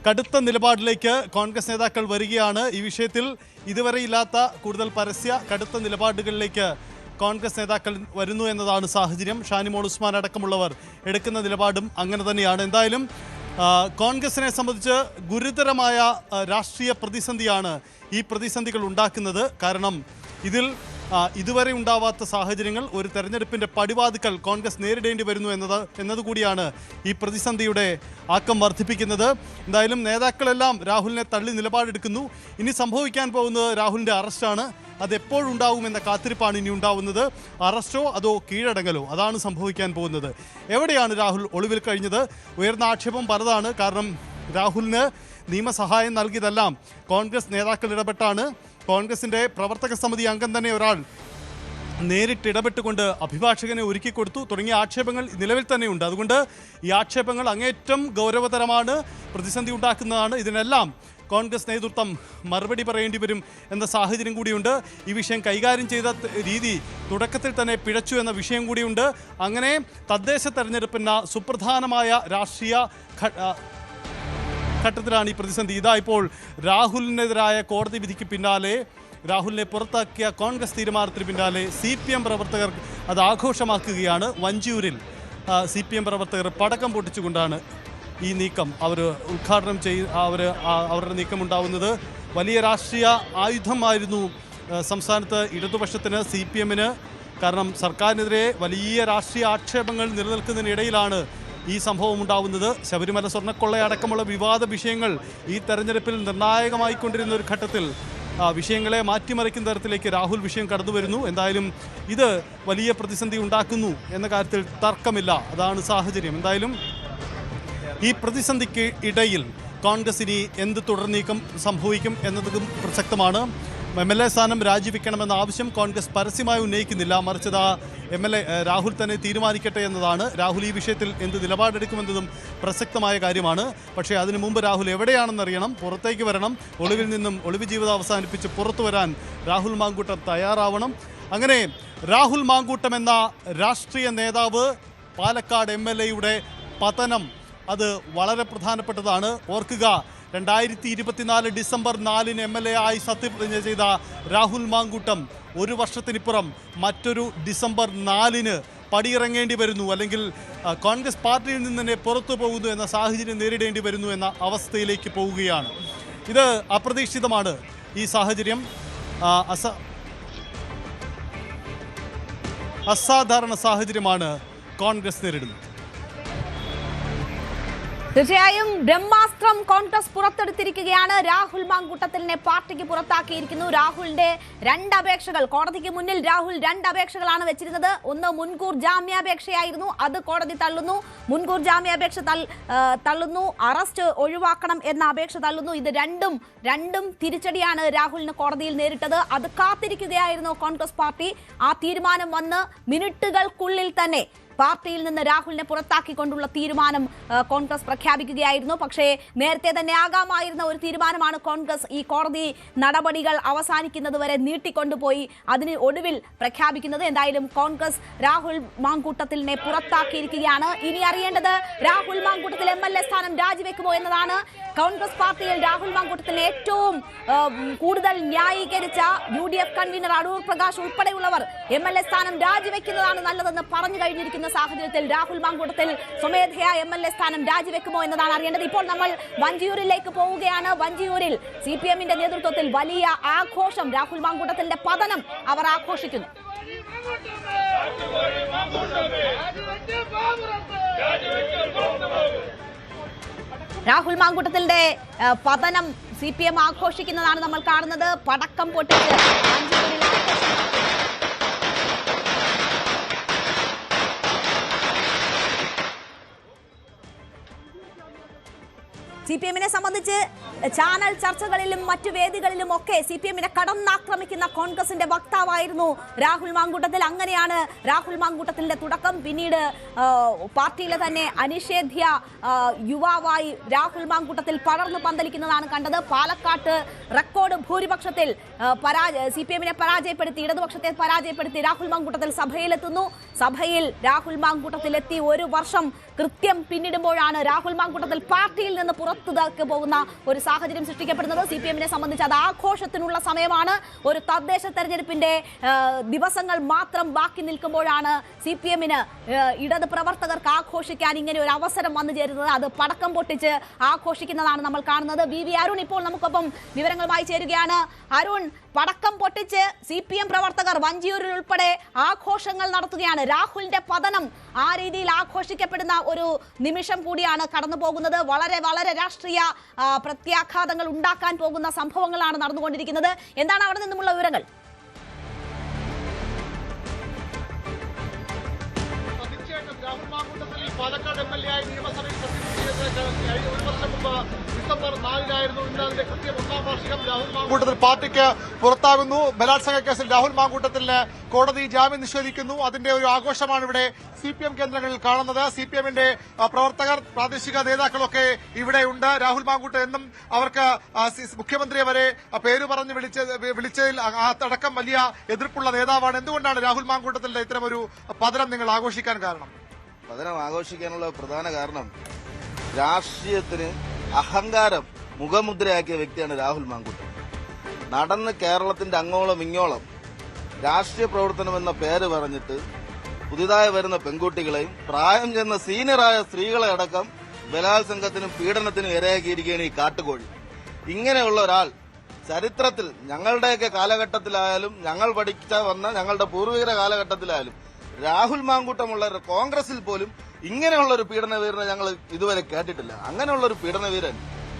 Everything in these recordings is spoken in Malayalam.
കടുത്ത നിലപാടിലേക്ക് കോൺഗ്രസ് നേതാക്കൾ വരികയാണ്. ഈ വിഷയത്തിൽ ഇതുവരെ ഇല്ലാത്ത കൂടുതൽ കടുത്ത നിലപാടുകളിലേക്ക് കോൺഗ്രസ് നേതാക്കൾ വരുന്നു എന്നതാണ് സാഹചര്യം. ഷാനിമോൾ ഉസ്മാൻ അടക്കമുള്ളവർ എടുക്കുന്ന നിലപാടും അങ്ങനെ തന്നെയാണ്. എന്തായാലും കോൺഗ്രസിനെ സംബന്ധിച്ച് ഗുരുതരമായ രാഷ്ട്രീയ പ്രതിസന്ധിയാണ് ഈ പ്രതിസന്ധികൾ ഉണ്ടാക്കുന്നത്. കാരണം ഇതിൽ ഇതുവരെ ഉണ്ടാവാത്ത സാഹചര്യങ്ങൾ, ഒരു തെരഞ്ഞെടുപ്പിൻ്റെ പടിവാതിക്കൽ കോൺഗ്രസ് നേരിടേണ്ടി വരുന്നു എന്നതുകൂടിയാണ് ഈ പ്രതിസന്ധിയുടെ ആക്കം വർദ്ധിപ്പിക്കുന്നത്. എന്തായാലും നേതാക്കളെല്ലാം രാഹുലിനെ തള്ളി നിലപാടെടുക്കുന്നു. ഇനി സംഭവിക്കാൻ പോകുന്നത് രാഹുലിൻ്റെ അറസ്റ്റാണ്. അതെപ്പോഴുണ്ടാവുമെന്ന കാത്തിരിപ്പാണ് ഇനി ഉണ്ടാവുന്നത്. അറസ്റ്റോ അതോ കീഴടങ്ങലോ, അതാണ് സംഭവിക്കാൻ പോകുന്നത്. എവിടെയാണ് രാഹുൽ ഒളിവിൽ കഴിഞ്ഞത്? ഉയർന്ന ആക്ഷേപം പലതാണ്. കാരണം രാഹുലിന് നിയമസഹായം നൽകിയതെല്ലാം കോൺഗ്രസ് നേതാക്കൾ ഇടപെട്ടാണ്. കോൺഗ്രസിൻ്റെ പ്രവർത്തക സമിതി അംഗം തന്നെ ഒരാൾ നേരിട്ട് ഇടപെട്ടുകൊണ്ട് അഭിഭാഷകനെ ഒരുക്കി കൊടുത്തു തുടങ്ങിയ ആക്ഷേപങ്ങൾ നിലവിൽ തന്നെയുണ്ട്. അതുകൊണ്ട് ഈ ആക്ഷേപങ്ങൾ അങ്ങേറ്റം ഗൗരവതരമാണ്, പ്രതിസന്ധി ഉണ്ടാക്കുന്നതാണ്. ഇതിനെല്ലാം കോൺഗ്രസ് നേതൃത്വം മറുപടി പറയേണ്ടി വരും എന്ന സാഹചര്യം കൂടിയുണ്ട്. ഈ വിഷയം കൈകാര്യം ചെയ്ത രീതി തുടക്കത്തിൽ തന്നെ പിഴച്ചു എന്ന വിഷയം കൂടിയുണ്ട്. അങ്ങനെ തദ്ദേശ തെരഞ്ഞെടുപ്പിന് സുപ്രധാനമായ രാഷ്ട്രീയ ഘട്ടത്തിലാണ് ഈ പ്രതിസന്ധി. ഇതാ ഇപ്പോൾ രാഹുലിനെതിരായ കോടതി വിധിക്ക് പിന്നാലെ, രാഹുലിനെ പുറത്താക്കിയ കോൺഗ്രസ് തീരുമാനത്തിന് പിന്നാലെ CPM പ്രവർത്തകർ അത് ആഘോഷമാക്കുകയാണ്. വഞ്ചിയൂരിൽ CPM പ്രവർത്തകർ പടക്കം പൊട്ടിച്ചുകൊണ്ടാണ് ഈ നീക്കം ഉദ്ഘാടനം അവരുടെ നീക്കമുണ്ടാവുന്നത്. വലിയ രാഷ്ട്രീയ ആയുധമായിരുന്നു സംസ്ഥാനത്ത് ഇടതുപക്ഷത്തിന്, CPM-ന്. കാരണം സർക്കാരിനെതിരെ വലിയ രാഷ്ട്രീയ ആക്ഷേപങ്ങൾ നിലനിൽക്കുന്നതിനിടയിലാണ് ഈ സംഭവം ഉണ്ടാവുന്നത്. ശബരിമല സ്വർണ്ണക്കൊള്ളയടക്കമുള്ള വിവാദ വിഷയങ്ങൾ ഈ തെരഞ്ഞെടുപ്പിൽ നിർണായകമായിക്കൊണ്ടിരുന്ന ഒരു ഘട്ടത്തിൽ വിഷയങ്ങളെ മാറ്റിമറിക്കുന്ന തരത്തിലേക്ക് രാഹുൽ വിഷയം കടന്നു വരുന്നു. എന്തായാലും ഇത് വലിയ പ്രതിസന്ധി ഉണ്ടാക്കുന്നു എന്ന കാര്യത്തിൽ തർക്കമില്ല. അതാണ് സാഹചര്യം. എന്തായാലും ഈ പ്രതിസന്ധിക്ക് ഇടയിൽ കോൺഗ്രസ് ഇനി എന്ത് തുടർ നീക്കം സംഭവിക്കും എന്നതും പ്രസക്തമാണ്. MLA സ്ഥാനം രാജിവെക്കണമെന്ന ആവശ്യം കോൺഗ്രസ് പരസ്യമായി ഉന്നയിക്കുന്നില്ല. മറിച്ച് MLA രാഹുൽ തന്നെ തീരുമാനിക്കട്ടെ എന്നതാണ്. രാഹുൽ ഈ വിഷയത്തിൽ എന്ത് നിലപാടെടുക്കുമെന്നതും പ്രസക്തമായ കാര്യമാണ്. പക്ഷേ അതിനു മുമ്പ് രാഹുൽ എവിടെയാണെന്നറിയണം, പുറത്തേക്ക് വരണം. ഒളിവിൽ നിന്നും ഒളിവ് ജീവിതം അവസാനിപ്പിച്ച് പുറത്തു വരാൻ രാഹുൽ മാങ്കൂട്ടം തയ്യാറാവണം. അങ്ങനെ രാഹുൽ മാങ്കൂട്ടം എന്ന രാഷ്ട്രീയ നേതാവ്, പാലക്കാട് MLA-യുടെ പതനം, അത് വളരെ പ്രധാനപ്പെട്ടതാണ്. ഓർക്കുക, 2024 ഡിസംബർ 4-ന് MLA ആയി സത്യപ്രതിജ്ഞ ചെയ്ത രാഹുൽ മാങ്കൂട്ടം ഒരു വർഷത്തിനിപ്പുറം മറ്റൊരു ഡിസംബർ 4-ന് പടിയിറങ്ങേണ്ടി വരുന്നു, അല്ലെങ്കിൽ കോൺഗ്രസ് പാർട്ടിയിൽ നിന്ന് തന്നെ പുറത്തു പോകുന്നു എന്ന സാഹചര്യം നേരിടേണ്ടി വരുന്നു എന്ന അവസ്ഥയിലേക്ക് പോവുകയാണ്. ഇത് അപ്രതീക്ഷിതമാണ്. ഈ സാഹചര്യം അസാധാരണ സാഹചര്യമാണ് കോൺഗ്രസ് നേരിടുന്നത്. തീർച്ചയായും ബ്രഹ്മാസ്ത്രം കോൺഗ്രസ് പുറത്തെടുത്തിരിക്കുകയാണ്. രാഹുൽ മാങ്കൂട്ടത്തിലിനെ പാർട്ടിക്ക് പുറത്താക്കിയിരിക്കുന്നു. രാഹുലിന്റെ 2 അപേക്ഷകൾ കോടതിക്ക് മുന്നിൽ രാഹുൽ 2 അപേക്ഷകളാണ് വെച്ചിരുന്നത്. ഒന്ന് മുൻകൂർ ജാമ്യാപേക്ഷയായിരുന്നു, അത് കോടതി തള്ളുന്നു. മുൻകൂർ ജാമ്യാപേക്ഷ തള്ളുന്നു, അറസ്റ്റ് ഒഴിവാക്കണം എന്ന അപേക്ഷ തള്ളുന്നു. ഇത് രണ്ടും തിരിച്ചടിയാണ് രാഹുലിന് കോടതിയിൽ നേരിട്ടത്. അത് കാത്തിരിക്കുകയായിരുന്നു കോൺഗ്രസ് പാർട്ടി. ആ തീരുമാനം വന്ന് മിനിറ്റുകൾക്കുള്ളിൽ തന്നെ പാർട്ടിയിൽ നിന്ന് രാഹുലിനെ പുറത്താക്കിക്കൊണ്ടുള്ള തീരുമാനം കോൺഗ്രസ് പ്രഖ്യാപിക്കുകയായിരുന്നു. പക്ഷേ നേരത്തെ തന്നെ ആകാമായിരുന്ന ഒരു തീരുമാനമാണ് കോൺഗ്രസ് ഈ കോടതി നടപടികൾ അവസാനിക്കുന്നത് വരെ നീട്ടിക്കൊണ്ടുപോയി അതിന് ഒടുവിൽ പ്രഖ്യാപിക്കുന്നത്. എന്തായാലും കോൺഗ്രസ് രാഹുൽ മാങ്കൂട്ടത്തിലിനെ പുറത്താക്കിയിരിക്കുകയാണ്. ഇനി അറിയേണ്ടത് രാഹുൽ മാങ്കൂട്ടത്തിൽ MLA സ്ഥാനം രാജിവെക്കുമോ എന്നതാണ്. കോൺഗ്രസ് പാർട്ടിയിൽ രാഹുൽ മാങ്കൂട്ടത്തിനെ ഏറ്റവും കൂടുതൽ ന്യായീകരിച്ച UDF കൺവീനർ അടൂർ പ്രകാശ് ഉൾപ്പെടെയുള്ളവർ MLA സ്ഥാനം രാജിവെക്കുന്നതാണ് നല്ലതെന്ന് പറഞ്ഞു കഴിഞ്ഞിരിക്കുന്ന സാഹചര്യത്തിൽ രാഹുൽ മാങ്കൂട്ടത്തിൽ സ്വമേധയാ MLA സ്ഥാനം രാജിവെക്കുമോ എന്നതാണ് അറിയേണ്ടത്. ഇപ്പോൾ നമ്മൾ വഞ്ചിയൂരിലേക്ക് പോവുകയാണ്. വഞ്ചിയൂരിൽ CPM-ന്റെ നേതൃത്വത്തിൽ വലിയ ആഘോഷം, രാഹുൽ മാങ്കൂട്ടത്തിന്റെ പതനം അവർ ആഘോഷിക്കുന്നു. രാഹുൽ മാങ്കൂട്ടത്തിന്റെ പതനം CPM ആഘോഷിക്കുന്നതാണ് നമ്മൾ കാണുന്നത്. പടക്കം പൊട്ടിച്ച് CPM-നെ സംബന്ധിച്ച് ചാനൽ ചർച്ചകളിലും മറ്റു വേദികളിലും ഒക്കെ CPM-നെ കടന്നാക്രമിക്കുന്ന കോൺഗ്രസിന്റെ വക്താവായിരുന്നു രാഹുൽ മാങ്കൂട്ടത്തിൽ. അങ്ങനെയാണ് രാഹുൽ മാങ്കൂട്ടത്തിന്റെ തുടക്കം. പിന്നീട് പാർട്ടിയിലെ തന്നെ അനിഷേധ്യ യുവാവായി രാഹുൽ മാങ്കൂട്ടത്തിൽ പടർന്നു പന്തലിക്കുന്നതാണ് കണ്ടത്. പാലക്കാട്ട് റെക്കോർഡ് ഭൂരിപക്ഷത്തിൽ CPM-നെ പരാജയപ്പെടുത്തി, ഇടതുപക്ഷത്തെ പരാജയപ്പെടുത്തി രാഹുൽ മാങ്കൂട്ടത്തിൽ സഭയിലെത്തുന്നു. സഭയിൽ രാഹുൽ മാങ്കൂട്ടത്തിൽ എത്തി 1 വർഷം കൃത്യം പിന്നിടുമ്പോഴാണ് രാഹുൽ മാങ്കൂട്ടത്തിൽ പാർട്ടിയിൽ നിന്ന് പുറത്തുതക്ക് പോകുന്ന ഒരു സാഹചര്യം സൃഷ്ടിക്കപ്പെടുന്നത്. CPM-നെ സംബന്ധിച്ച് അത് ആഘോഷത്തിനുള്ള സമയമാണ്. ഒരു തദ്ദേശ തെരഞ്ഞെടുപ്പിന്റെ ദിവസങ്ങൾ മാത്രം ബാക്കി നിൽക്കുമ്പോഴാണ് CPM-ന് ഇടത് പ്രവർത്തകർക്ക് ആഘോഷിക്കാൻ ഇങ്ങനെ ഒരു അവസരം വന്നു ചേരുന്നത്. അത് പടക്കം പൊട്ടിച്ച് ആഘോഷിക്കുന്നതാണ് നമ്മൾ കാണുന്നത്. VV അരുൺ ഇപ്പോൾ നമുക്കൊപ്പം വിവരങ്ങളുമായി ചേരുകയാണ്. അരുൺ, പടക്കം പൊട്ടിച്ച് CPM പ്രവർത്തകർ വഞ്ചിയൂരിൽ ഉൾപ്പെടെ ആഘോഷങ്ങൾ നടത്തുകയാണ്. രാഹുലിന്റെ പതനം ആ രീതിയിൽ ആഘോഷിക്കപ്പെടുന്ന ഒരു നിമിഷം കൂടിയാണ് കടന്നു പോകുന്നത്. വളരെ വളരെ രാഷ്ട്രീയ പ്രത്യാഘാതങ്ങൾ ഉണ്ടാക്കാൻ പോകുന്ന സംഭവങ്ങളാണ് നടന്നുകൊണ്ടിരിക്കുന്നത്. എന്താണ് അവിടെ നിന്നുമുള്ള വിവരങ്ങൾ? രാഹുൽ മാങ്കൂട്ടത്തിൽ പാലക്കാട് MLA ആയി നിയമസഭയിൽ സത്യപ്രതിജ്ഞ ചെയ്തത് ഒരു വർഷം മുമ്പ് ഡിസംബർ 4-നായിരുന്നു. ഇന്ന് അതിന്റെ കൃത്യം 1-ാം വാർഷികം. രാഹുൽ മാങ്കൂട്ടത്തിൽ പാർട്ടിക്ക് പുറത്താകുന്നു. ബലാത്സംഗ കേസിൽ രാഹുൽ മാങ്കൂട്ടത്തിന് കോടതി ജാമ്യം നിഷേധിക്കുന്നു. അതിന്റെ ഒരു ആഘോഷമാണ് ഇവിടെ CPM കേന്ദ്രങ്ങളിൽ കാണുന്നത്. CPM-ന്റെ പ്രവർത്തകർ, പ്രാദേശിക നേതാക്കളൊക്കെ ഇവിടെയുണ്ട്. രാഹുൽ മാങ്കൂട്ടം എന്നും അവർക്ക് മുഖ്യമന്ത്രിയെ വരെ പേര് പറഞ്ഞ് വിളിച്ചതിൽ അടക്കം വലിയ എതിർപ്പുള്ള നേതാവാണ്. എന്തുകൊണ്ടാണ് രാഹുൽ മാങ്കൂട്ടത്തിന്റെ ഇത്തരമൊരു പതനം നിങ്ങൾ ആഘോഷിക്കാൻ കാരണം? പതനം ആഘോഷിക്കാനുള്ള പ്രധാന കാരണം രാഷ്ട്രീയത്തിന് അഹങ്കാരം മുഖമുദ്രയാക്കിയ വ്യക്തിയാണ് രാഹുൽ മാങ്കൂട്ടം. നടന്ന് കേരളത്തിന്റെ അങ്ങോളം ഇങ്ങോളം രാഷ്ട്രീയ പ്രവർത്തനം എന്ന പേര് പറഞ്ഞിട്ട് പുതിയതായി വരുന്ന പെൺകുട്ടികളെയും പ്രായം ചെന്ന സീനിയറായ സ്ത്രീകളെ അടക്കം ബലാത്സംഗത്തിനും പീഡനത്തിനും ഇരയാക്കിയിരിക്കുകയാണ് ഈ കാട്ടുകോഴി. ഇങ്ങനെയുള്ള ഒരാൾ ചരിത്രത്തിൽ ഞങ്ങളുടെയൊക്കെ കാലഘട്ടത്തിലായാലും ഞങ്ങൾ പഠിച്ച വന്ന ഞങ്ങളുടെ പൂർവികരുടെ കാലഘട്ടത്തിലായാലും രാഹുൽ മാങ്കൂട്ടമുള്ള കോൺഗ്രസിൽ പോലും ഇങ്ങനെയുള്ള ഒരു പീഡനവീരനെ ഞങ്ങൾ ഇതുവരെ കേട്ടിട്ടില്ല. അങ്ങനെയുള്ള ഒരു പീഡനവീരൻ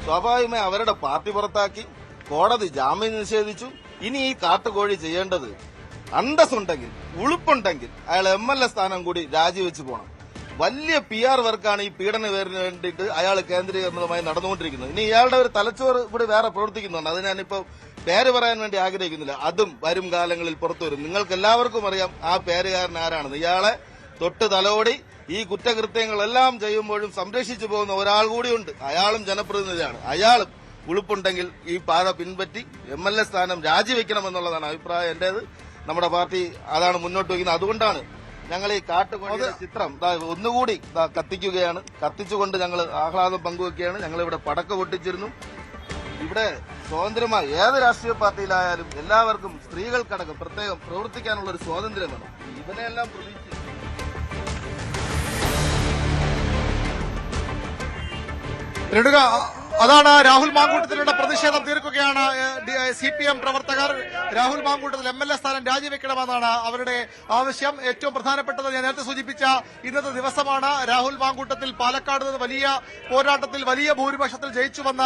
സ്വാഭാവികമായി അവരുടെ പാർട്ടി പുറത്താക്കി, കോടതി ജാമ്യം നിഷേധിച്ചു. ഇനി ഈ കാട്ടുകോഴി ചെയ്യേണ്ടത് അന്തസ്സുണ്ടെങ്കിൽ, ഉളുപ്പുണ്ടെങ്കിൽ അയാൾ MLA സ്ഥാനം കൂടി രാജിവെച്ച് പോകണം. വലിയ PR വർക്കാണ് ഈ പീഡനവീരന് വേണ്ടിയിട്ട് അയാൾ കേന്ദ്രീകരണമായി നടന്നുകൊണ്ടിരിക്കുന്നത്. ഇനി ഇയാളുടെ ഒരു തലച്ചോറ് ഇവിടെ വേറെ പ്രവർത്തിക്കുന്നുണ്ട്. അത് ഞാനിപ്പോ പേര് പറയാൻ വേണ്ടി ആഗ്രഹിക്കുന്നില്ല. അതും വരും കാലങ്ങളിൽ പുറത്തു വരും. നിങ്ങൾക്ക് എല്ലാവർക്കും അറിയാം ആ പേരുകാരൻ ആരാണെന്ന്. ഇയാളെ തൊട്ട് തലോടി ഈ കുറ്റകൃത്യങ്ങളെല്ലാം ചെയ്യുമ്പോഴും സംരക്ഷിച്ചു പോകുന്ന ഒരാൾ കൂടിയുണ്ട്. അയാളും ജനപ്രതിനിധിയാണ്. അയാളും ഉളുപ്പുണ്ടെങ്കിൽ ഈ പാത പിൻപറ്റി MLA സ്ഥാനം രാജിവെക്കണമെന്നുള്ളതാണ് അഭിപ്രായം എന്റേത്. നമ്മുടെ പാർട്ടി അതാണ് മുന്നോട്ട് വയ്ക്കുന്നത്. അതുകൊണ്ടാണ് ഞങ്ങൾ ഈ കാട്ടുകോഴിയുടെ ചിത്രം ഒന്നുകൂടി കത്തിക്കുകയാണ്. കത്തിച്ചുകൊണ്ട് ഞങ്ങൾ ആഹ്ലാദം പങ്കുവെക്കുകയാണ്. ഞങ്ങളിവിടെ പടക്ക പൊട്ടിച്ചിരുന്നു. ഇവിടെ സ്വാതന്ത്ര്യമായി ഏത് രാഷ്ട്രീയ പാർട്ടിയിലായാലും എല്ലാവർക്കും സ്ത്രീകൾക്കടക്കം പ്രത്യേകം പ്രവർത്തിക്കാനുള്ള ഒരു സ്വാതന്ത്ര്യം വേണം. ഇവനെല്ലാം പ്രതീക്ഷിച്ചു അതാണ് രാഹുൽ മാങ്കൂട്ടത്തിലുള്ള പ്രതിഷേധം തീർക്കുകയാണ് CPM പ്രവർത്തകർ. രാഹുൽ മാങ്കൂട്ടത്തിൽ MLA സ്ഥാനം രാജിവെക്കണമെന്നാണ് അവരുടെ ആവശ്യം. ഏറ്റവും പ്രധാനപ്പെട്ടത് ഞാൻ നേരത്തെ സൂചിപ്പിച്ച ഇന്നത്തെ ദിവസമാണ്. രാഹുൽ മാങ്കൂട്ടത്തിൽ പാലക്കാട് നിന്ന് വലിയ പോരാട്ടത്തിൽ വലിയ ഭൂരിപക്ഷത്തിൽ ജയിച്ചു വന്ന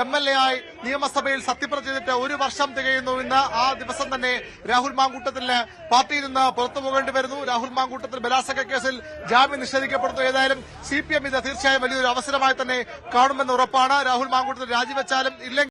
MLA ആയി നിയമസഭയിൽ സത്യപ്രതിജ്ഞ ചെയ്തിട്ട് ഒരു വർഷം തികയുന്നു. ഇന്ന് ആ ദിവസം തന്നെ രാഹുൽ മാങ്കൂട്ടത്തിന് പാർട്ടിയിൽ നിന്ന് പുറത്തു പോകേണ്ടി വരുന്നു. രാഹുൽ മാങ്കൂട്ടത്തിൽ ബലാത്സംഗ കേസിൽ ജാമ്യം നിഷേധിക്കപ്പെടുന്നു. ഏതായാലും CPM ഇത് തീർച്ചയായും വലിയൊരു അവസരമായി തന്നെ കാണുമെന്ന് ഉറപ്പാണ്. രാഹുൽ മാങ്കൂട്ടത്തിൽ രാജിവെച്ചാലും ഇല്ലെങ്കിൽ